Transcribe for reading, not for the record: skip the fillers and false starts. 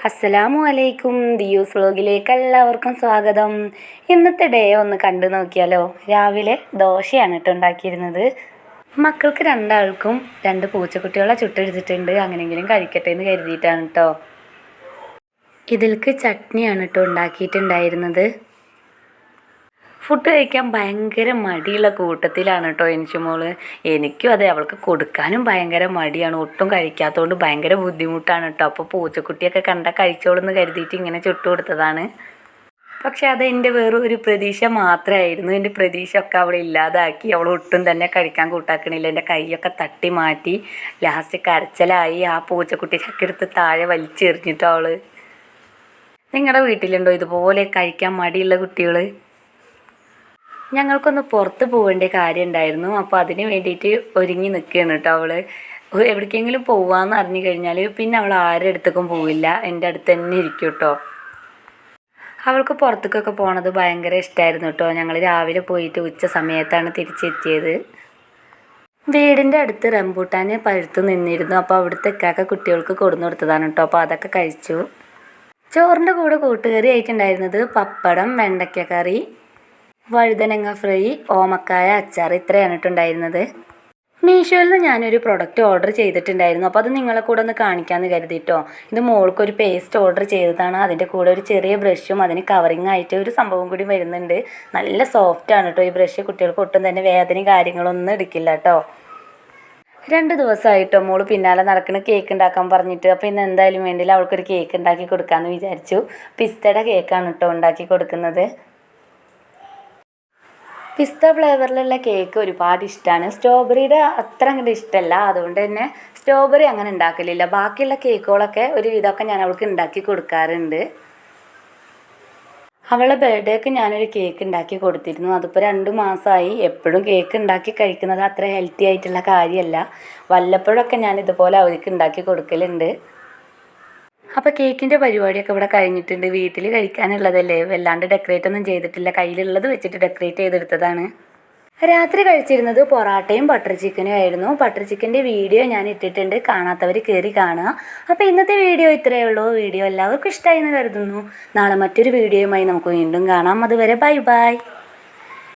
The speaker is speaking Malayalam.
അസ്സലാമു അലൈക്കും. ദിയൂസ് വ്ലോഗിലേക്ക് എല്ലാവർക്കും സ്വാഗതം. ഇന്നത്തെ ഡേ ഒന്ന് കണ്ടു നോക്കിയാലോ. രാവിലെ ദോശയാണ് കേട്ടോ ഉണ്ടാക്കിയിരുന്നത്. മക്കൾക്ക് രണ്ടാൾക്കും 2 പൂച്ചക്കുട്ടികളെ ചുട്ടെടുത്തിട്ടുണ്ട്. അങ്ങനെയെങ്കിലും കഴിക്കട്ടെ എന്ന് കരുതിയിട്ടാണ് കേട്ടോ. ഇതിൽക്ക് ചട്നിയാണ് കേട്ടോ ഉണ്ടാക്കിയിട്ടുണ്ടായിരുന്നത്. ഫുഡ് കഴിക്കാൻ ഭയങ്കര മടിയുള്ള കൂട്ടത്തിലാണ് കേട്ടോ എനിച്ചുമോള്. എനിക്കും അതെ, അവൾക്ക് കൊടുക്കാനും ഭയങ്കര മടിയാണ്. ഒട്ടും കഴിക്കാത്തതുകൊണ്ട് ഭയങ്കര ബുദ്ധിമുട്ടാണ് കേട്ടോ. അപ്പോൾ പൂച്ചക്കുട്ടിയൊക്കെ കണ്ടാൽ കഴിച്ചോളെന്ന് കരുതിയിട്ട് ഇങ്ങനെ ചുട്ടു കൊടുത്തതാണ്. പക്ഷെ അത് എൻ്റെ ഒരു പ്രതീക്ഷ മാത്രമായിരുന്നു. എൻ്റെ പ്രതീക്ഷ ഒക്കെ അവൾ ഇല്ലാതാക്കി. അവൾ ഒട്ടും തന്നെ കഴിക്കാൻ കൂട്ടാക്കണില്ല. എൻ്റെ കൈയൊക്കെ തട്ടി മാറ്റി. ലാസ്റ്റ് കരച്ചിലായി. ആ പൂച്ചക്കുട്ടിയൊക്കെ എടുത്ത് താഴെ വലിച്ചെറിഞ്ഞിട്ടോ അവൾ. നിങ്ങളുടെ വീട്ടിലുണ്ടോ ഇതുപോലെ കഴിക്കാൻ മടിയുള്ള കുട്ടികൾ? ഞങ്ങൾക്കൊന്ന് പുറത്ത് പോകേണ്ട കാര്യം ഉണ്ടായിരുന്നു. അപ്പോൾ അതിന് വേണ്ടിയിട്ട് ഒരുങ്ങി നിൽക്കുകയാണ് കേട്ടോ അവൾ. എവിടേക്കെങ്കിലും പോവാമെന്ന് അറിഞ്ഞു കഴിഞ്ഞാൽ പിന്നെ അവൾ ആരുടെ അടുത്തേക്കും പോവില്ല, എൻ്റെ അടുത്ത് തന്നെ ഇരിക്കും കേട്ടോ. അവൾക്ക് പുറത്തേക്കൊക്കെ പോണത് ഭയങ്കര ഇഷ്ടമായിരുന്നു കേട്ടോ. ഞങ്ങൾ രാവിലെ പോയിട്ട് ഉച്ച സമയത്താണ് തിരിച്ചെത്തിയത്. വീടിൻ്റെ അടുത്ത് റംബൂട്ടാൻ പഴുത്ത് നിന്നിരുന്നു. അപ്പോൾ അവിടുത്തെ ഇക്കാക്ക കുട്ടികൾക്ക് കൊടുന്നു കൊടുത്തതാണ് കേട്ടോ. അപ്പോൾ അതൊക്കെ കഴിച്ചു. ചോറിൻ്റെ കൂടെ കൂട്ടുകറി ആയിട്ടുണ്ടായിരുന്നത് പപ്പടം, വെണ്ടയ്ക്ക കറി, വഴുതനങ്ങ ഫ്രൈ, ഓമക്കായ അച്ചാർ, ഇത്രയാണ് ഉണ്ടായിരുന്നത്. മീഷോയിൽ നിന്ന് ഞാനൊരു പ്രൊഡക്റ്റ് ഓർഡർ ചെയ്തിട്ടുണ്ടായിരുന്നു. അപ്പോൾ അത് നിങ്ങളെ കൂടെ ഒന്ന് കാണിക്കാമെന്ന് കരുതിയിട്ടോ. ഇത് മോൾക്കൊരു പേസ്റ്റ് ഓർഡർ ചെയ്തതാണ്. അതിൻ്റെ കൂടെ ഒരു ചെറിയ ബ്രഷും അതിന് കവറിങ് ആയിട്ട് ഒരു സംഭവം കൂടി വരുന്നുണ്ട്. നല്ല സോഫ്റ്റാണ് കേട്ടോ ഈ ബ്രഷ്. കുട്ടികൾക്ക് ഒട്ടും തന്നെ വേദനയും കാര്യങ്ങളൊന്നും എടുക്കില്ല കേട്ടോ. 2 ദിവസമായിട്ടോ മോള് പിന്നാലെ നടക്കുന്ന കേക്ക് ഉണ്ടാക്കാൻ പറഞ്ഞിട്ട്. അപ്പോൾ ഇന്ന് എന്തായാലും വേണ്ടിയില്ല, അവൾക്കൊരു കേക്ക് ഉണ്ടാക്കി കൊടുക്കാമെന്ന് വിചാരിച്ചു. പിസ്തയുടെ കേക്കാണ് കേട്ടോ ഉണ്ടാക്കി കൊടുക്കുന്നത്. പിസ്ത ഫ്ലേവറിലുള്ള കേക്ക് ഒരുപാട് ഇഷ്ടമാണ്. സ്ട്രോബെറിയുടെ അത്ര അങ്ങോട്ട് ഇഷ്ടമല്ല. അതുകൊണ്ട് തന്നെ സ്ട്രോബെറി അങ്ങനെ ഉണ്ടാക്കലില്ല. ബാക്കിയുള്ള കേക്കുകളൊക്കെ ഒരുവിധമൊക്കെ ഞാൻ അവൾക്ക് ഉണ്ടാക്കി കൊടുക്കാറുണ്ട്. അവളുടെ ബർത്ത്ഡേക്ക് ഞാനൊരു കേക്ക് ഉണ്ടാക്കി കൊടുത്തിരുന്നു. അതിപ്പോൾ 2 മാസമായി. എപ്പോഴും കേക്ക് ഉണ്ടാക്കി കഴിക്കുന്നത് അത്ര ഹെൽത്തി ആയിട്ടുള്ള കാര്യമല്ല. വല്ലപ്പോഴൊക്കെ ഞാൻ ഇതുപോലെ അവൾക്ക് ഉണ്ടാക്കി കൊടുക്കലുണ്ട്. അപ്പോൾ കേക്കിൻ്റെ പരിപാടിയൊക്കെ ഇവിടെ കഴിഞ്ഞിട്ടുണ്ട്. വീട്ടിൽ കഴിക്കാനുള്ളതല്ലേ, വല്ലാണ്ട് ഡെക്കറേറ്റ് ഒന്നും ചെയ്തിട്ടില്ല. കയ്യിലുള്ളത് വെച്ചിട്ട് ഡെക്കറേറ്റ് ചെയ്തെടുത്തതാണ്. രാത്രി കഴിച്ചിരുന്നത് പൊറാട്ടയും ബട്ടർ ചിക്കനും ആയിരുന്നു. ബട്ടർ ചിക്കൻ്റെ വീഡിയോ ഞാൻ ഇട്ടിട്ടുണ്ട്, കാണാത്തവർ കയറി കാണുക. അപ്പോൾ ഇന്നത്തെ വീഡിയോ ഇത്രയേ ഉള്ളൂ. വീഡിയോ എല്ലാവർക്കും ഇഷ്ടമായി എന്ന് കരുതുന്നു. നാളെ മറ്റൊരു വീഡിയോയുമായി നമുക്ക് വീണ്ടും കാണാം. അതുവരെ ബൈ ബൈ.